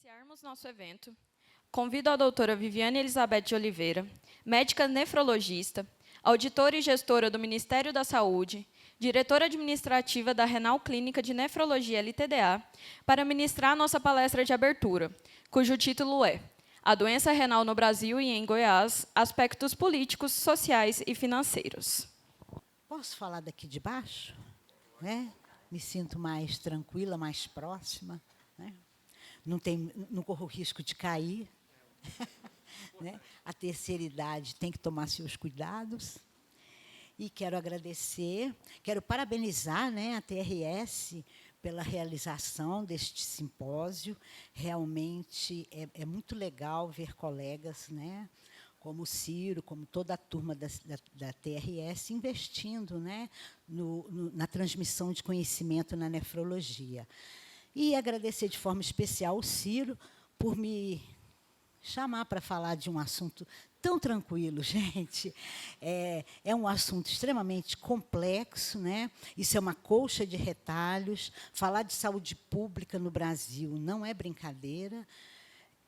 iniciarmos nosso evento, convido a doutora Viviane Elizabeth de Oliveira, médica nefrologista, auditora e gestora do Ministério da Saúde, diretora administrativa da Renal Clínica de Nefrologia LTDA, para ministrar nossa palestra de abertura, cujo título é A Doença Renal no Brasil e em Goiás, Aspectos Políticos, Sociais e Financeiros. Posso falar daqui de baixo? Né? Me sinto mais tranquila, mais próxima. Né? Não corro risco de cair. Né? A terceira idade tem que tomar seus cuidados. E quero agradecer, quero parabenizar, né, a TRS pela realização deste simpósio. Realmente é muito legal ver colegas, né, como o Ciro, como toda a turma da TRS, investindo, né, na transmissão de conhecimento na nefrologia. E agradecer de forma especial ao Ciro por me chamar para falar de um assunto tão tranquilo, gente. É um assunto extremamente complexo, né? Isso é uma colcha de retalhos. Falar de saúde pública no Brasil não é brincadeira.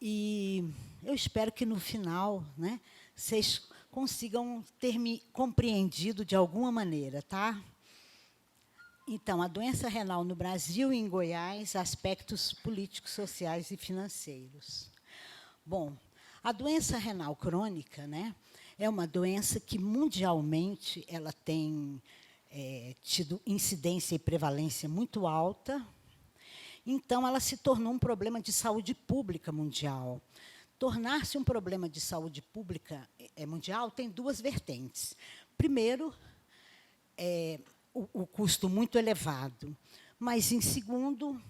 E eu espero que, no final, né, vocês consigam ter me compreendido de alguma maneira, tá? Então, a doença renal no Brasil e em Goiás, aspectos políticos, sociais e financeiros. Bom, a doença renal crônica, né, é uma doença que, mundialmente, ela tem tido incidência e prevalência muito alta. Então, ela se tornou um problema de saúde pública mundial. Tornar-se um problema de saúde pública mundial tem duas vertentes. Primeiro, o custo muito elevado. Mas, em segundo,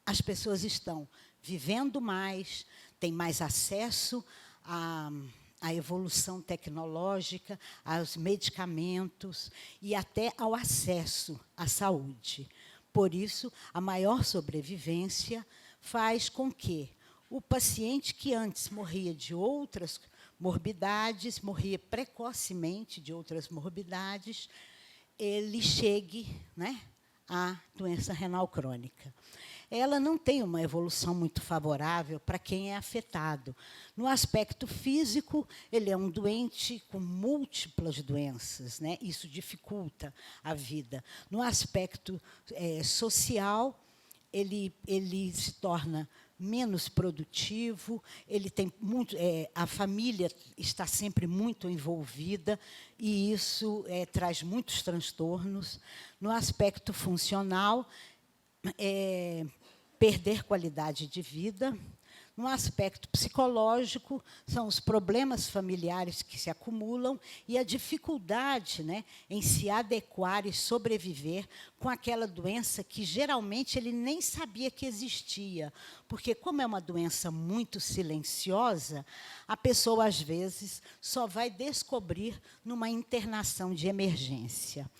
as pessoas estão vivendo mais, têm mais acesso à evolução tecnológica, aos medicamentos e até ao acesso à saúde. Por isso, a maior sobrevivência faz com que o paciente que antes morria de outras morbidades, morria precocemente de outras morbidades, ele chegue, né, à doença renal crônica. Ela não tem uma evolução muito favorável para quem é afetado. No aspecto físico, ele é um doente com múltiplas doenças, né? Isso dificulta a vida. No aspecto social, ele se torna menos produtivo, ele tem muito, a família está sempre muito envolvida e isso traz muitos transtornos. No aspecto funcional, perder qualidade de vida. No aspecto psicológico, são os problemas familiares que se acumulam e a dificuldade, né, em se adequar e sobreviver com aquela doença que, geralmente, ele nem sabia que existia. Porque, como é uma doença muito silenciosa, a pessoa, às vezes, só vai descobrir numa internação de emergência.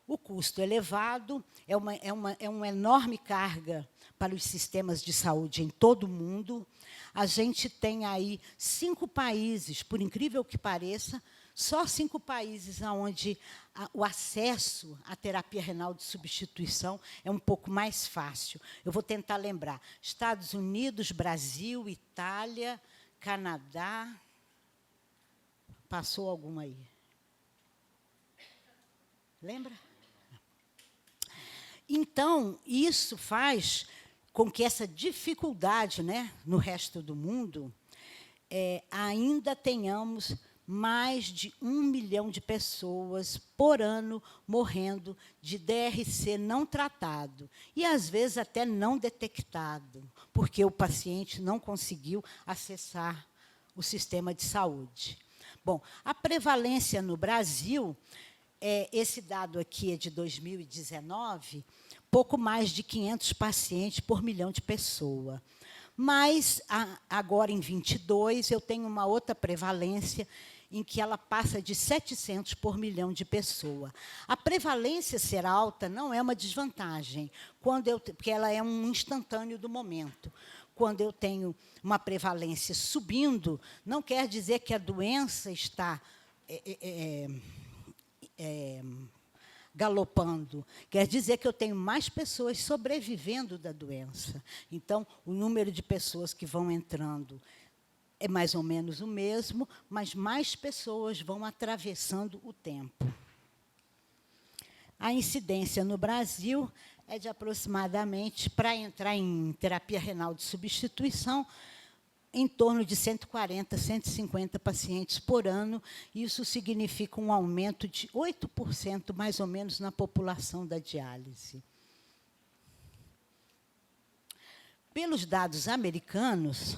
O custo elevado é uma enorme carga para os sistemas de saúde em todo o mundo. A gente tem aí 5 países, por incrível que pareça, só 5 países onde o acesso à terapia renal de substituição é um pouco mais fácil. Eu vou tentar lembrar. Estados Unidos, Brasil, Itália, Canadá. Passou alguma aí? Lembra? Então, isso faz com que essa dificuldade, né, no resto do mundo, ainda tenhamos mais de 1 milhão de pessoas por ano morrendo de DRC não tratado, e, às vezes, até não detectado, porque o paciente não conseguiu acessar o sistema de saúde. Bom, a prevalência no Brasil, esse dado aqui é de 2019, pouco mais de 500 pacientes por milhão de pessoas. Mas, agora, em 22, eu tenho uma outra prevalência, em que ela passa de 700 por milhão de pessoas. A prevalência ser alta não é uma desvantagem, porque ela é um instantâneo do momento. Quando eu tenho uma prevalência subindo, não quer dizer que a doença está galopando. Quer dizer que eu tenho mais pessoas sobrevivendo da doença. Então, o número de pessoas que vão entrando é mais ou menos o mesmo, mas mais pessoas vão atravessando o tempo. A incidência no Brasil é de aproximadamente, para entrar em terapia renal de substituição, em torno de 140, 150 pacientes por ano. Isso significa um aumento de 8%, mais ou menos, na população da diálise. Pelos dados americanos,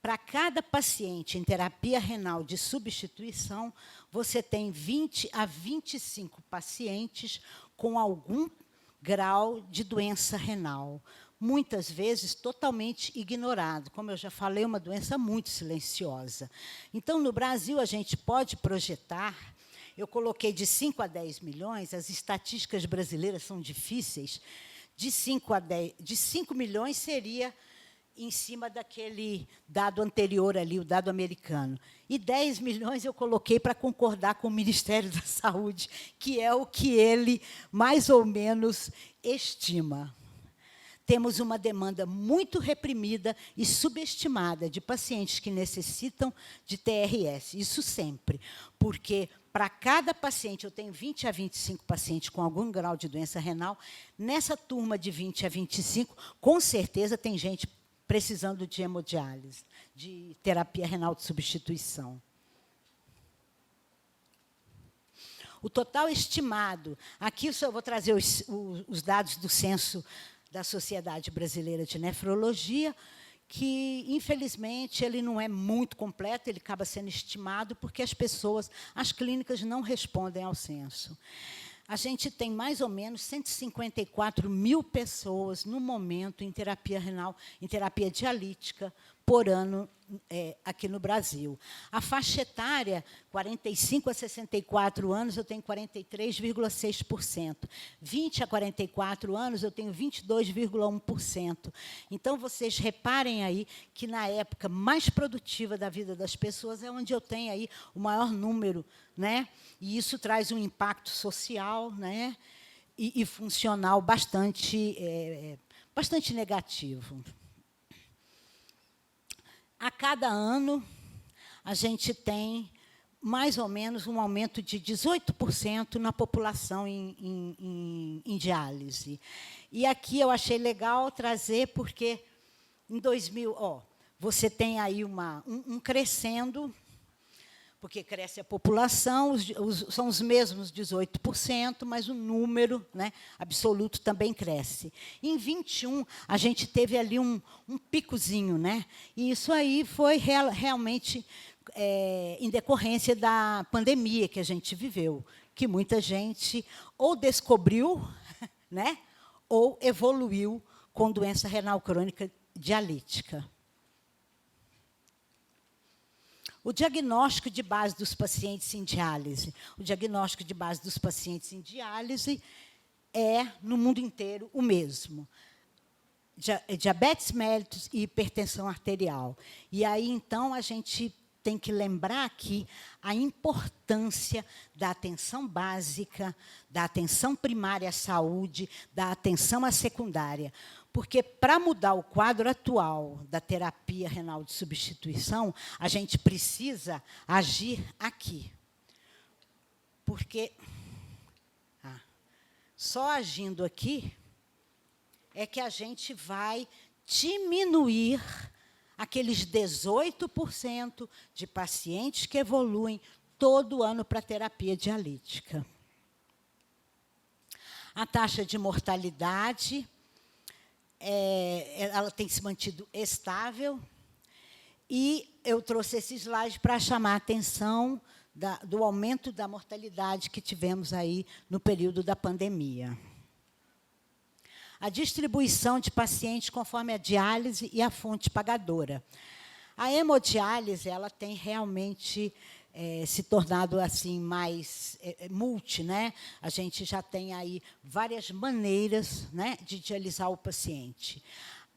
para cada paciente em terapia renal de substituição, você tem 20 a 25 pacientes com algum grau de doença renal, muitas vezes totalmente ignorado. Como eu já falei, uma doença muito silenciosa. Então, no Brasil, a gente pode projetar, eu coloquei de 5 a 10 milhões, as estatísticas brasileiras são difíceis, de 5 milhões seria em cima daquele dado anterior ali, o dado americano. E 10 milhões eu coloquei para concordar com o Ministério da Saúde, que é o que ele, mais ou menos, estima. Temos uma demanda muito reprimida e subestimada de pacientes que necessitam de TRS. Isso sempre, porque para cada paciente, eu tenho 20 a 25 pacientes com algum grau de doença renal, nessa turma de 20 a 25, com certeza tem gente precisando de hemodiálise, de terapia renal de substituição. O total estimado, aqui eu vou trazer os dados do censo da Sociedade Brasileira de Nefrologia, que, infelizmente, ele não é muito completo, ele acaba sendo estimado porque as clínicas não respondem ao censo. A gente tem mais ou menos 154 mil pessoas, no momento, em terapia renal, em terapia dialítica, por ano, aqui no Brasil. A faixa etária, 45 a 64 anos, eu tenho 43,6%. 20 a 44 anos, eu tenho 22,1%. Então, vocês reparem aí que, na época mais produtiva da vida das pessoas, é onde eu tenho aí o maior número, né? E isso traz um impacto social, né? E funcional bastante negativo. A cada ano, a gente tem mais ou menos um aumento de 18% na população em diálise. E aqui eu achei legal trazer, porque em 2000, você tem aí um crescendo, porque cresce a população, são os mesmos 18%, mas o número, né, absoluto também cresce. Em 21, a gente teve ali um picozinho, né? E isso aí foi realmente em decorrência da pandemia que a gente viveu, que muita gente ou descobriu, né, ou evoluiu com doença renal crônica dialítica. O diagnóstico de base dos pacientes em diálise. O diagnóstico de base dos pacientes em diálise é, no mundo inteiro, o mesmo. Diabetes mellitus e hipertensão arterial. E aí, então, a gente tem que lembrar aqui a importância da atenção básica, da atenção primária à saúde, da atenção à secundária. Porque, para mudar o quadro atual da terapia renal de substituição, a gente precisa agir aqui. Porque só agindo aqui é que a gente vai diminuir aqueles 18% de pacientes que evoluem todo ano para a terapia dialítica. A taxa de mortalidade ela tem se mantido estável, e eu trouxe esse slide para chamar a atenção do aumento da mortalidade que tivemos aí no período da pandemia. A distribuição de pacientes conforme a diálise e a fonte pagadora. A hemodiálise ela tem realmente se tornado assim mais multi, né? A gente já tem aí várias maneiras, né, de dialisar o paciente.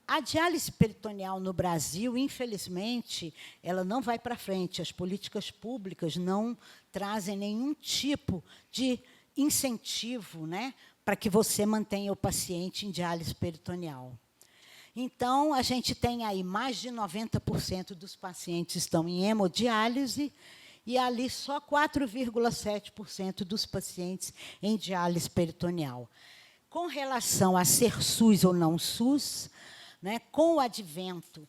A diálise peritoneal no Brasil, infelizmente, ela não vai para frente. As políticas públicas não trazem nenhum tipo de incentivo, né, para que você mantenha o paciente em diálise peritoneal. Então, a gente tem aí mais de 90% dos pacientes estão em hemodiálise e ali só 4,7% dos pacientes em diálise peritoneal. Com relação a ser SUS ou não SUS, né, com o advento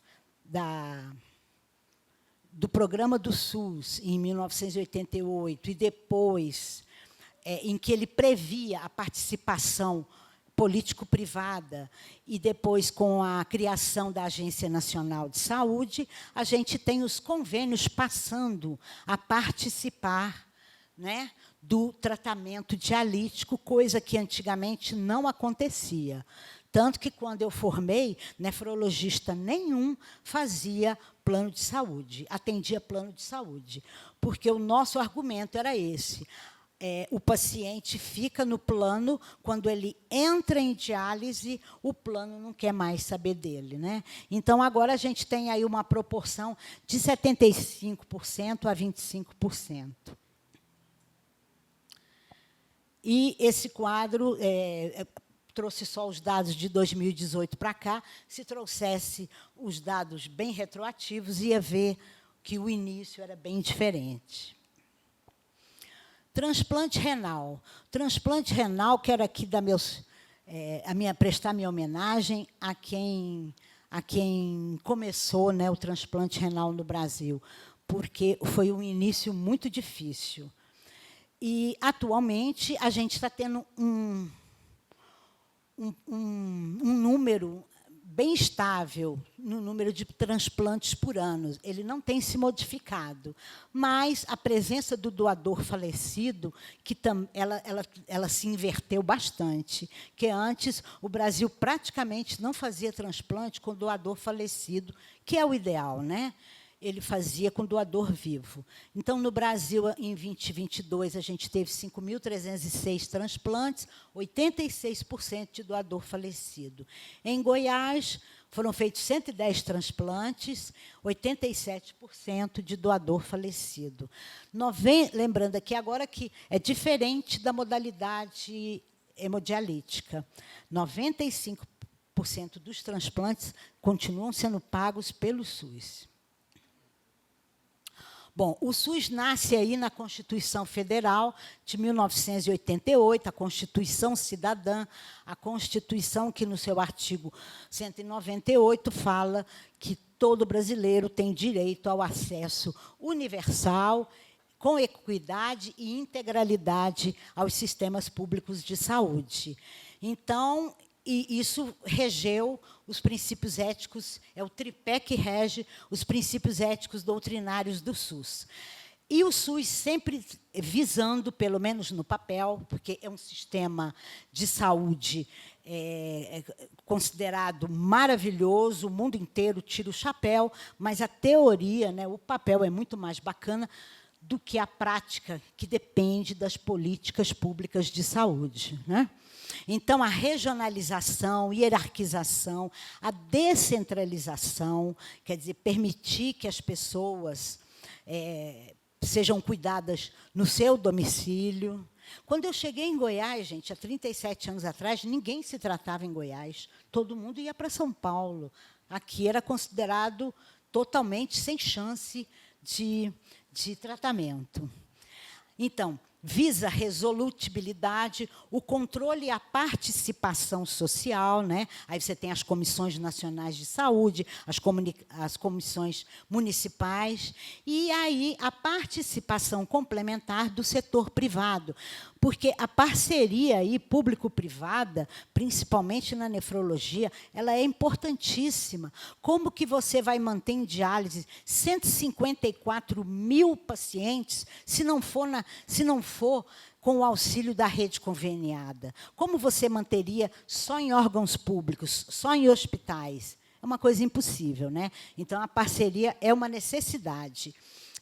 do programa do SUS, em 1988, e depois, em que ele previa a participação político-privada, e depois, com a criação da Agência Nacional de Saúde, a gente tem os convênios passando a participar, né, do tratamento dialítico, coisa que antigamente não acontecia. Tanto que, quando eu formei, nefrologista nenhum fazia plano de saúde, atendia plano de saúde, porque o nosso argumento era esse. O paciente fica no plano, quando ele entra em diálise, o plano não quer mais saber dele, né? Então, agora a gente tem aí uma proporção de 75% a 25%. E esse quadro trouxe só os dados de 2018 para cá. Se trouxesse os dados bem retroativos, ia ver que o início era bem diferente. Transplante renal. Transplante renal, quero aqui dar prestar minha homenagem a quem começou, né, o transplante renal no Brasil, porque foi um início muito difícil. E, atualmente, a gente está tendo um número bem estável no número de transplantes por ano. Ele não tem se modificado, mas a presença do doador falecido, que ela se inverteu bastante, que antes o Brasil praticamente não fazia transplante com doador falecido, que é o ideal, né? Ele fazia com doador vivo. Então, no Brasil, em 2022, a gente teve 5.306 transplantes, 86% de doador falecido. Em Goiás, foram feitos 110 transplantes, 87% de doador falecido. Lembrando aqui agora que é diferente da modalidade hemodialítica. 95% dos transplantes continuam sendo pagos pelo SUS. Bom, o SUS nasce aí na Constituição Federal de 1988, a Constituição Cidadã, a Constituição que, no seu artigo 198, fala que todo brasileiro tem direito ao acesso universal, com equidade e integralidade aos sistemas públicos de saúde. Então, e isso regeu os princípios éticos, é o tripé que rege os princípios éticos doutrinários do SUS. E o SUS sempre visando, pelo menos no papel, porque é um sistema de saúde considerado maravilhoso, o mundo inteiro tira o chapéu, mas a teoria, né, o papel é muito mais bacana do que a prática, que depende das políticas públicas de saúde, né? Então, a regionalização, hierarquização, a descentralização, quer dizer, permitir que as pessoas sejam cuidadas no seu domicílio. Quando eu cheguei em Goiás, gente, há 37 anos atrás, ninguém se tratava em Goiás, todo mundo ia para São Paulo. Aqui era considerado totalmente sem chance de tratamento. Então, visa a resolutibilidade, o controle e a participação social, né? Aí você tem as comissões nacionais de saúde, as comissões municipais, e aí a participação complementar do setor privado, porque a parceria aí público-privada, principalmente na nefrologia, ela é importantíssima. Como que você vai manter em diálise 154 mil pacientes se não for com o auxílio da rede conveniada? Como você manteria só em órgãos públicos, só em hospitais? É uma coisa impossível, né? Então, a parceria é uma necessidade.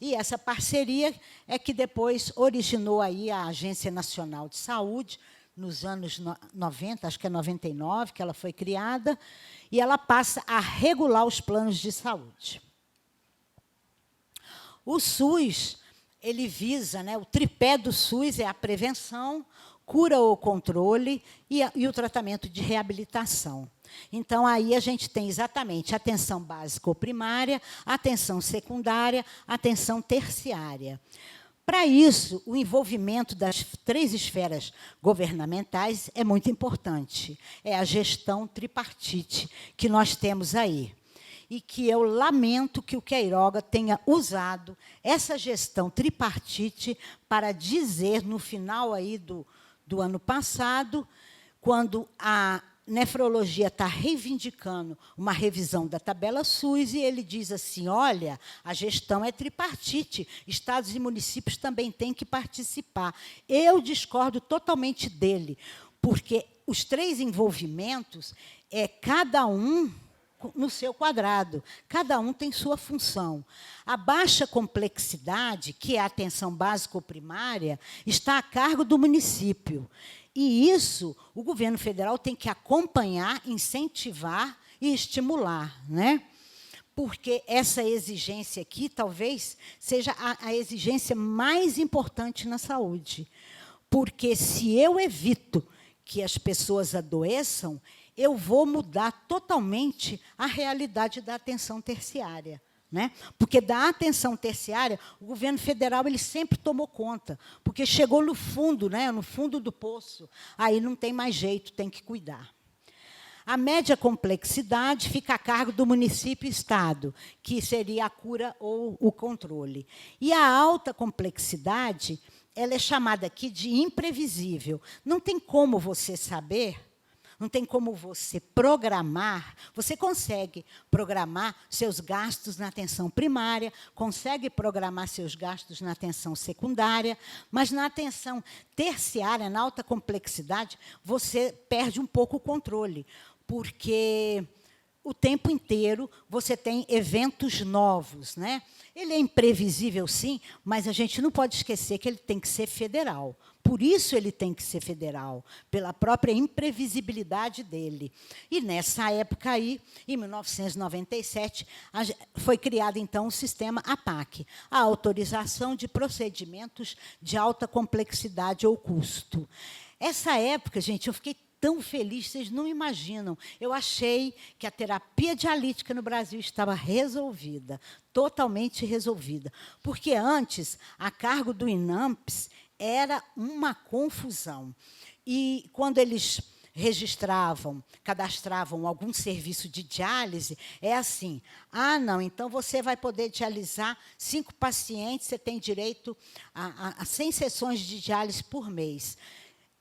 E essa parceria é que depois originou aí a Agência Nacional de Saúde, nos anos 90, acho que é 99, que ela foi criada, e ela passa a regular os planos de saúde. O SUS, ele visa, né, o tripé do SUS é a prevenção, cura ou controle e o tratamento de reabilitação. Então, aí a gente tem exatamente atenção básica ou primária, atenção secundária, atenção terciária. Para isso, o envolvimento das 3 esferas governamentais é muito importante. É a gestão tripartite que nós temos aí. E que eu lamento que o Queiroga tenha usado essa gestão tripartite para dizer, no final aí do ano passado, quando a nefrologia está reivindicando uma revisão da tabela SUS, e ele diz assim, olha, a gestão é tripartite, estados e municípios também têm que participar. Eu discordo totalmente dele, porque os 3 envolvimentos, cada um no seu quadrado, cada um tem sua função. A baixa complexidade, que é a atenção básica ou primária, está a cargo do município. E isso o governo federal tem que acompanhar, incentivar e estimular, né? Porque essa exigência aqui talvez seja a exigência mais importante na saúde. Porque se eu evito que as pessoas adoeçam, eu vou mudar totalmente a realidade da atenção terciária. Né? Porque da atenção terciária, o governo federal ele sempre tomou conta, porque chegou no fundo, né? No fundo do poço, aí não tem mais jeito, tem que cuidar. A média complexidade fica a cargo do município e estado, que seria a cura ou o controle. E a alta complexidade, ela é chamada aqui de imprevisível. Não tem como você saber, não tem como você programar. Você consegue programar seus gastos na atenção primária, consegue programar seus gastos na atenção secundária, mas na atenção terciária, na alta complexidade, você perde um pouco o controle, porque o tempo inteiro você tem eventos novos, né? Ele é imprevisível, sim, mas a gente não pode esquecer que ele tem que ser federal. Por isso ele tem que ser federal, pela própria imprevisibilidade dele. E, nessa época aí, em 1997, foi criado, então, o sistema APAC, a Autorização de Procedimentos de Alta Complexidade ou Custo. Essa época, gente, eu fiquei tão feliz, vocês não imaginam. Eu achei que a terapia dialítica no Brasil estava resolvida, totalmente resolvida. Porque antes, a cargo do INAMPS, era uma confusão. E, quando eles registravam, cadastravam algum serviço de diálise, é assim, não, então você vai poder dialisar 5 pacientes, você tem direito a 100 sessões de diálise por mês.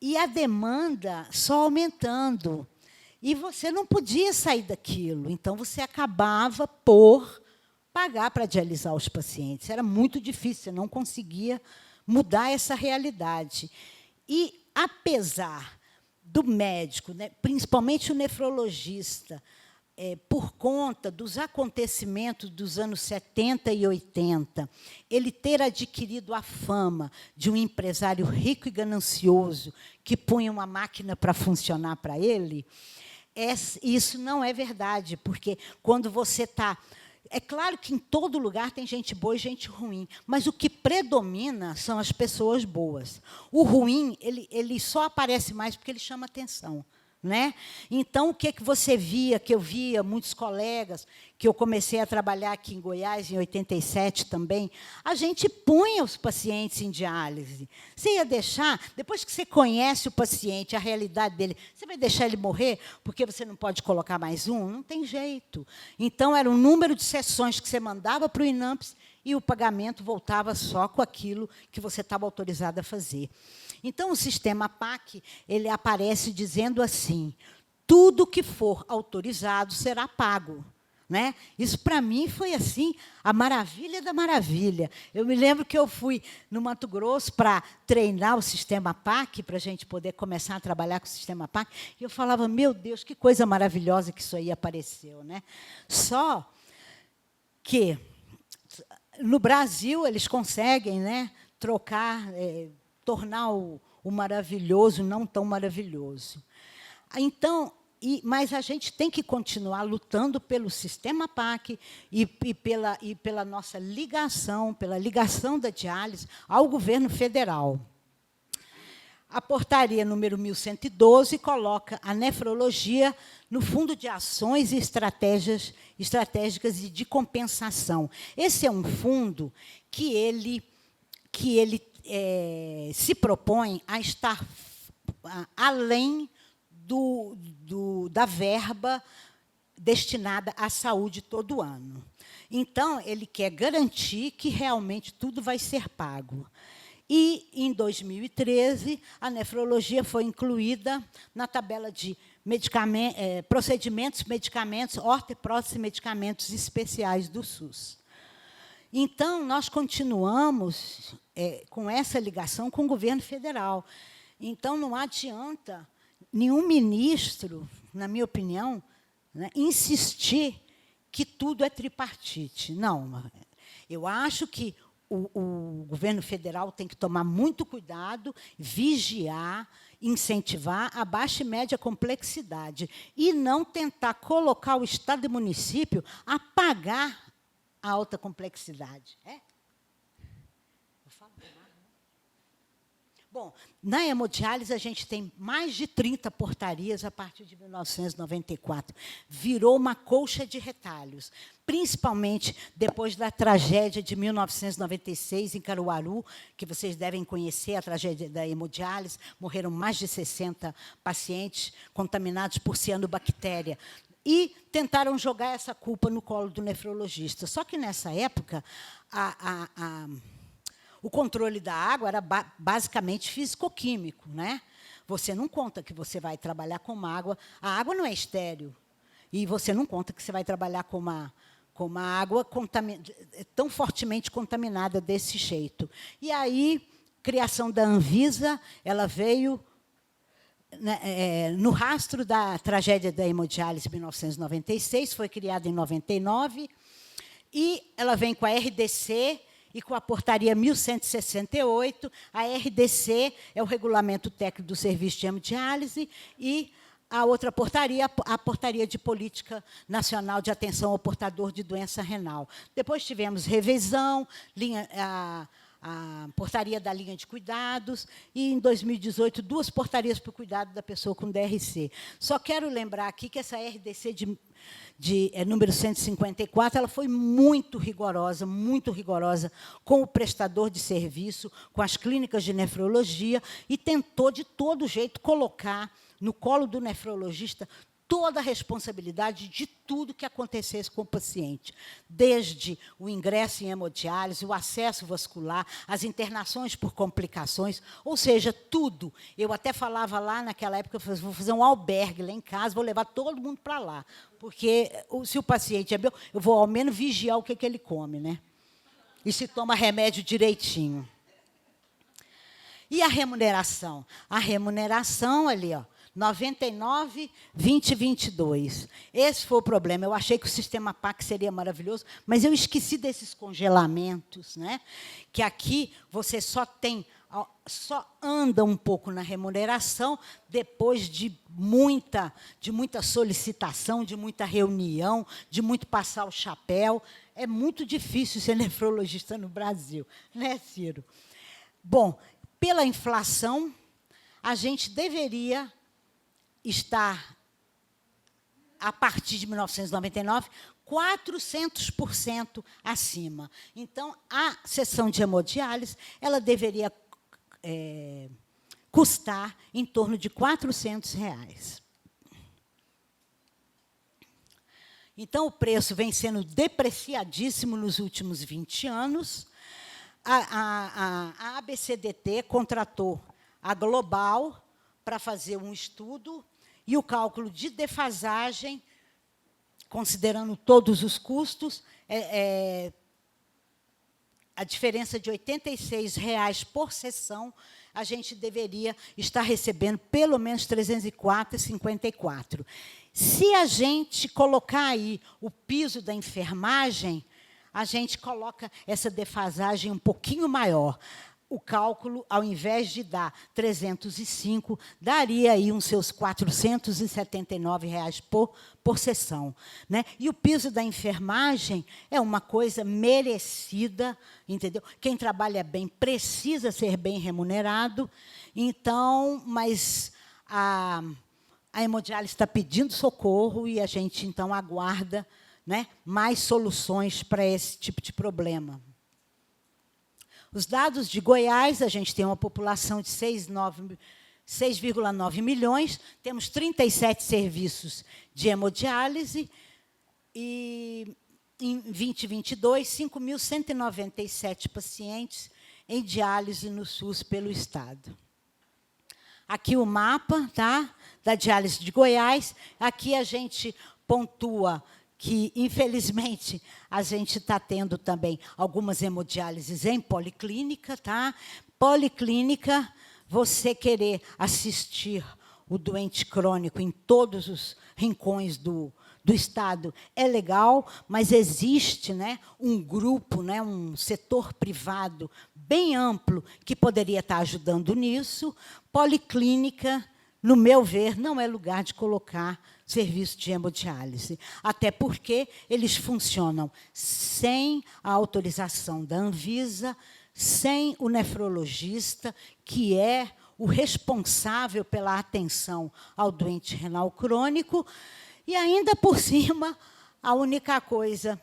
E a demanda só aumentando. E você não podia sair daquilo. Então, você acabava por pagar para dialisar os pacientes. Era muito difícil, você não conseguia mudar essa realidade. E, apesar do médico, né, principalmente o nefrologista, por conta dos acontecimentos dos anos 70 e 80, ele ter adquirido a fama de um empresário rico e ganancioso que punha uma máquina para funcionar para ele, isso não é verdade, porque quando você está... É claro que em todo lugar tem gente boa e gente ruim, mas o que predomina são as pessoas boas. O ruim, ele só aparece mais porque ele chama atenção. Né? Então, o que você via, que eu via muitos colegas, que eu comecei a trabalhar aqui em Goiás, em 87 também, a gente punha os pacientes em diálise. Você ia deixar, depois que você conhece o paciente, a realidade dele, você vai deixar ele morrer porque você não pode colocar mais um? Não tem jeito. Então, era um número de sessões que você mandava para o INAMPS e o pagamento voltava só com aquilo que você estava autorizado a fazer. Então, o sistema PAC ele aparece dizendo assim, tudo que for autorizado será pago. Né? Isso, para mim, foi assim, a maravilha da maravilha. Eu me lembro que eu fui no Mato Grosso para treinar o sistema PAC, para a gente poder começar a trabalhar com o sistema PAC, e eu falava, meu Deus, que coisa maravilhosa que isso aí apareceu. Né? Só que, no Brasil, eles conseguem, né, trocar... tornar o maravilhoso não tão maravilhoso. Então, mas a gente tem que continuar lutando pelo sistema PAC e pela nossa ligação, pela ligação da diálise ao governo federal. A portaria número 1112 coloca a nefrologia no Fundo de Ações e Estratégicas e de Compensação. Esse é um fundo que ele se propõe a estar além da verba destinada à saúde todo ano. Então, ele quer garantir que realmente tudo vai ser pago. E, em 2013, a nefrologia foi incluída na tabela de procedimentos, medicamentos, ortoprótese e medicamentos especiais do SUS. Então, nós continuamos com essa ligação com o governo federal. Então, não adianta nenhum ministro, na minha opinião, né, insistir que tudo é tripartite. Não, eu acho que o governo federal tem que tomar muito cuidado, vigiar, incentivar a baixa e média complexidade e não tentar colocar o Estado e o município a pagar a alta complexidade. Bom, na hemodiálise, a gente tem mais de 30 portarias a partir de 1994. Virou uma colcha de retalhos, principalmente depois da tragédia de 1996, em Caruaru, que vocês devem conhecer, a tragédia da hemodiálise. Morreram mais de 60 pacientes contaminados por cianobactéria. E tentaram jogar essa culpa no colo do nefrologista. Só que, nessa época, o controle da água era basicamente físico-químico, né? Você não conta que você vai trabalhar com água. A água não é estéril. E você não conta que você vai trabalhar com uma água tão fortemente contaminada desse jeito. E aí, criação da Anvisa, ela veio no rastro da tragédia da hemodiálise em 1996, foi criada em 99, e ela vem com a RDC e com a portaria 1168. A RDC é o Regulamento Técnico do Serviço de Hemodiálise, e a outra portaria, a Portaria de Política Nacional de Atenção ao Portador de Doença Renal. Depois tivemos revisão, a portaria da linha de cuidados, e, em 2018, 2 portarias para o cuidado da pessoa com DRC. Só quero lembrar aqui que essa RDC número 154, ela foi muito rigorosa com o prestador de serviço, com as clínicas de nefrologia, e tentou, de todo jeito, colocar no colo do nefrologista toda a responsabilidade de tudo que acontecesse com o paciente, desde o ingresso em hemodiálise, o acesso vascular, as internações por complicações, ou seja, tudo. Eu até falava lá, naquela época, vou fazer um albergue lá em casa, vou levar todo mundo para lá, porque, se o paciente é meu, eu vou, ao menos, vigiar o que ele come, né? E se toma remédio direitinho. E a remuneração? A remuneração, ali, ó, 99, 20, 22. Esse foi o problema. Eu achei que o sistema PAC seria maravilhoso, mas eu esqueci desses congelamentos, né? Que aqui você só anda um pouco na remuneração depois de muita solicitação, de muita reunião, de muito passar o chapéu. É muito difícil ser nefrologista no Brasil, né, Ciro? Bom, pela inflação, a gente deveria estar, a partir de 1999, 400% acima. Então, a sessão de hemodiálise, ela deveria custar em torno de R$ 400. Então, o preço vem sendo depreciadíssimo nos últimos 20 anos. A ABCDT contratou a Global para fazer um estudo, e o cálculo de defasagem, considerando todos os custos, a diferença de R$ 86,00 por sessão, a gente deveria estar recebendo pelo menos R$ 304,54. Se a gente colocar aí o piso da enfermagem, a gente coloca essa defasagem um pouquinho maior. o cálculo, ao invés de dar 305, daria aí uns seus R$ 479 por sessão, né? E o piso da enfermagem é uma coisa merecida, entendeu? Quem trabalha bem precisa ser bem remunerado. Então, mas a hemodiálise está pedindo socorro e a gente, então, aguarda, né, mais soluções para esse tipo de problema. Os dados de Goiás, a gente tem uma população de 6,9 milhões, temos 37 serviços de hemodiálise e, em 2022, 5.197 pacientes em diálise no SUS pelo Estado. Aqui o mapa, tá, da diálise de Goiás. Aqui a gente pontua que, infelizmente, a gente está tendo também algumas hemodiálises em policlínica. Tá? Policlínica, você querer assistir o doente crônico em todos os rincões do Estado é legal, mas existe, né, um grupo, né, um setor privado bem amplo que poderia estar ajudando nisso. Policlínica, no meu ver, não é lugar de colocar serviço de hemodiálise, até porque eles funcionam sem a autorização da Anvisa, sem o nefrologista, que é o responsável pela atenção ao doente renal crônico, e, ainda por cima, a única coisa,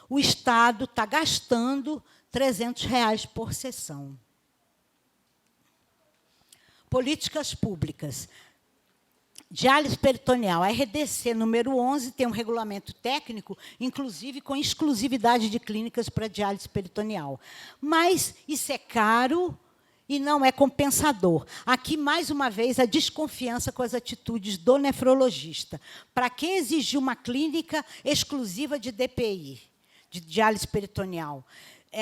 o Estado está gastando R$ 300 por sessão. Políticas públicas. Diálise peritoneal. A RDC número 11 tem um regulamento técnico, inclusive com exclusividade de clínicas para diálise peritoneal. Mas isso é caro e não é compensador. Aqui, mais uma vez, a desconfiança com as atitudes do nefrologista. Para que exigir uma clínica exclusiva de DPI, de diálise peritoneal?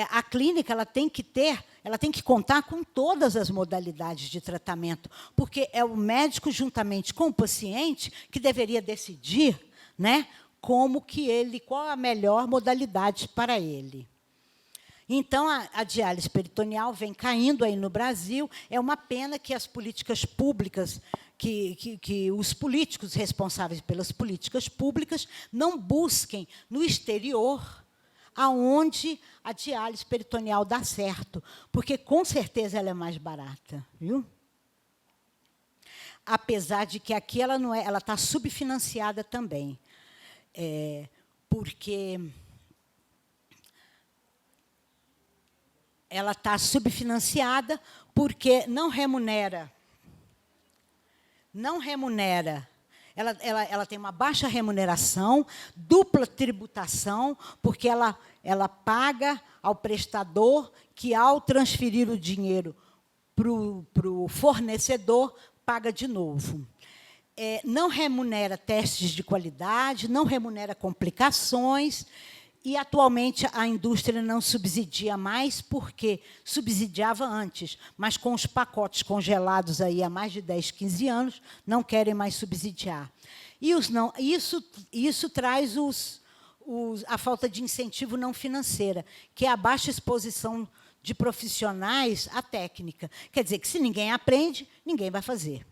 A clínica ela tem que contar com todas as modalidades de tratamento, porque é o médico, juntamente com o paciente, que deveria decidir, né, qual a melhor modalidade para ele. Então, a diálise peritoneal vem caindo aí no Brasil. É uma pena que as políticas públicas, que os políticos responsáveis pelas políticas públicas não busquem no exterior aonde a diálise peritoneal dá certo, porque, com certeza, ela é mais barata, viu? Apesar de que aqui ela não é, ela está subfinanciada também, porque ela está subfinanciada porque não remunera. Ela tem uma baixa remuneração, dupla tributação, porque ela paga ao prestador que, ao transferir o dinheiro para o fornecedor, paga de novo. Não remunera testes de qualidade, não remunera complicações, e, atualmente, a indústria não subsidia mais, porque subsidiava antes, mas, com os pacotes congelados aí há mais de 10, 15 anos, não querem mais subsidiar. E isso traz a falta de incentivo não financeira, que é a baixa exposição de profissionais à técnica. Quer dizer que, se ninguém aprende, ninguém vai fazer.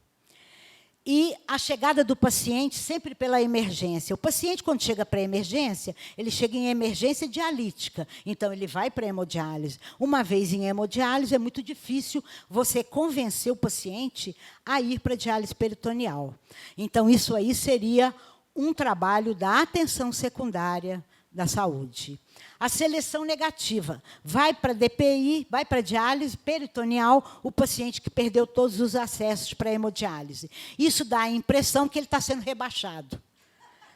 E a chegada do paciente sempre pela emergência. O paciente, quando chega para a emergência, ele chega em emergência dialítica. Então, ele vai para a hemodiálise. Uma vez em hemodiálise, é muito difícil você convencer o paciente a ir para a diálise peritoneal. Então, isso aí seria um trabalho da atenção secundária da saúde. A seleção negativa. Vai para a DPI, vai para a diálise peritoneal, o paciente que perdeu todos os acessos para a hemodiálise. Isso dá a impressão que ele está sendo rebaixado,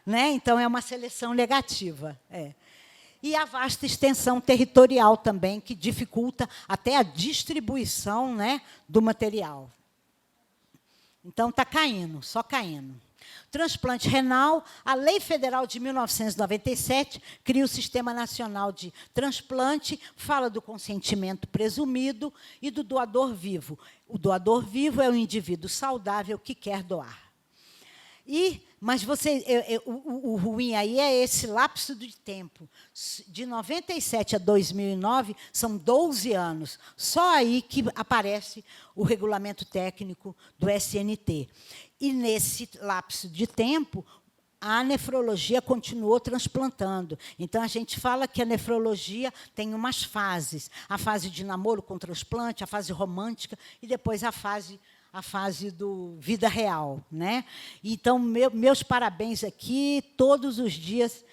né? Então, é uma seleção negativa. E a vasta extensão territorial também, que dificulta até a distribuição, né, do material. Então, está caindo, só caindo. Transplante renal, a Lei Federal de 1997 cria o Sistema Nacional de Transplante, fala do consentimento presumido e do doador vivo. O doador vivo é o indivíduo saudável que quer doar. E Mas o ruim aí é esse lapso de tempo. De 97 a 2009, são 12 anos. Só aí que aparece o regulamento técnico do SNT. E, nesse lapso de tempo, a nefrologia continuou transplantando. Então, a gente fala que a nefrologia tem umas fases. A fase de namoro com transplante, a fase romântica e depois a fase do vida real, né? Então, meus parabéns aqui, todos os dias,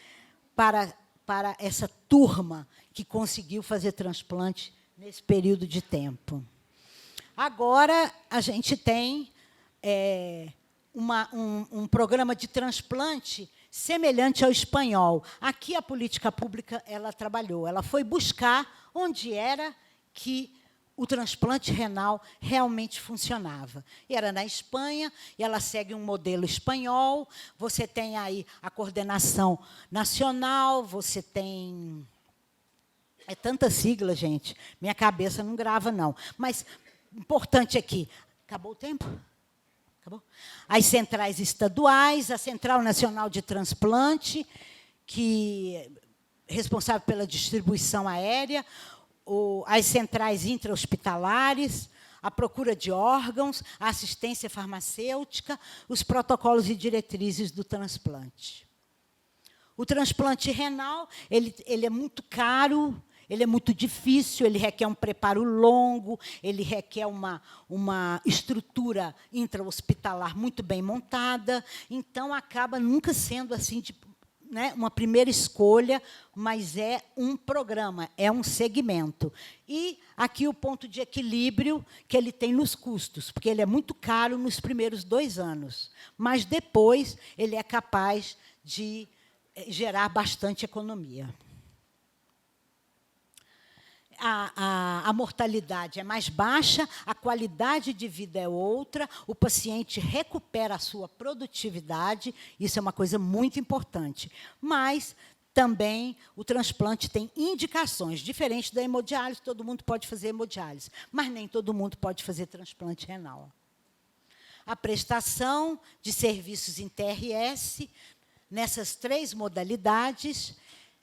para essa turma que conseguiu fazer transplante nesse período de tempo. Agora, a gente tem um programa de transplante semelhante ao espanhol. Aqui, a política pública ela trabalhou. Ela foi buscar onde era que o transplante renal realmente funcionava. E era na Espanha, e ela segue um modelo espanhol. Você tem aí a coordenação nacional, você tem... É tanta sigla, gente. Minha cabeça não grava, não. Mas, importante aqui... Acabou o tempo? Acabou? As centrais estaduais, a Central Nacional de Transplante, que é responsável pela distribuição aérea, as centrais intra-hospitalares, a procura de órgãos, a assistência farmacêutica, os protocolos e diretrizes do transplante. O transplante renal ele é muito caro, ele é muito difícil, ele requer um preparo longo, ele requer uma estrutura intra-hospitalar muito bem montada, então acaba nunca sendo assim né, uma primeira escolha, mas é um programa, é um segmento. E aqui o ponto de equilíbrio que ele tem nos custos, porque ele é muito caro nos primeiros 2 anos, mas depois ele é capaz de gerar bastante economia. A mortalidade é mais baixa, a qualidade de vida é outra, o paciente recupera a sua produtividade, isso é uma coisa muito importante. Mas também o transplante tem indicações, diferente da hemodiálise, todo mundo pode fazer hemodiálise, mas nem todo mundo pode fazer transplante renal. A prestação de serviços em TRS, nessas 3 modalidades,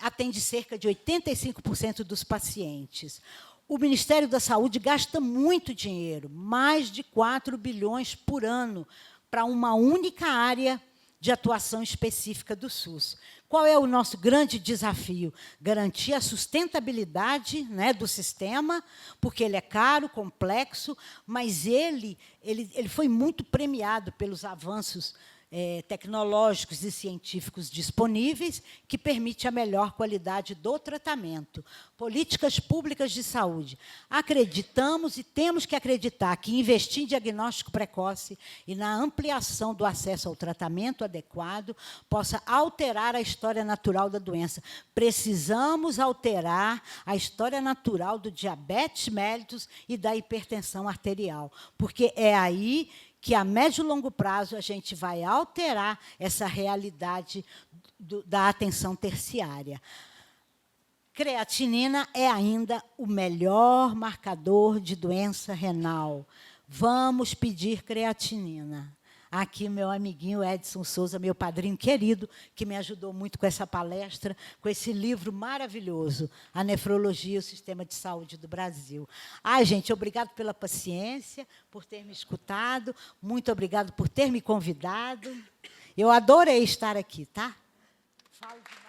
atende cerca de 85% dos pacientes. O Ministério da Saúde gasta muito dinheiro, mais de 4 bilhões por ano, para uma única área de atuação específica do SUS. Qual é o nosso grande desafio? Garantir a sustentabilidade, né, do sistema, porque ele é caro, complexo, mas ele foi muito premiado pelos avanços tecnológicos e científicos disponíveis, que permite a melhor qualidade do tratamento. Políticas públicas de saúde. Acreditamos e temos que acreditar que investir em diagnóstico precoce e na ampliação do acesso ao tratamento adequado possa alterar a história natural da doença. Precisamos alterar a história natural do diabetes mellitus e da hipertensão arterial, porque é aí que, a médio e longo prazo, a gente vai alterar essa realidade da atenção terciária. Creatinina é ainda o melhor marcador de doença renal. Vamos pedir creatinina. Aqui, meu amiguinho Edson Souza, meu padrinho querido, que me ajudou muito com essa palestra, com esse livro maravilhoso, A Nefrologia e o Sistema de Saúde do Brasil. Ai, gente, obrigado pela paciência, por ter me escutado, muito obrigado por ter me convidado. Eu adorei estar aqui, tá? Falo demais.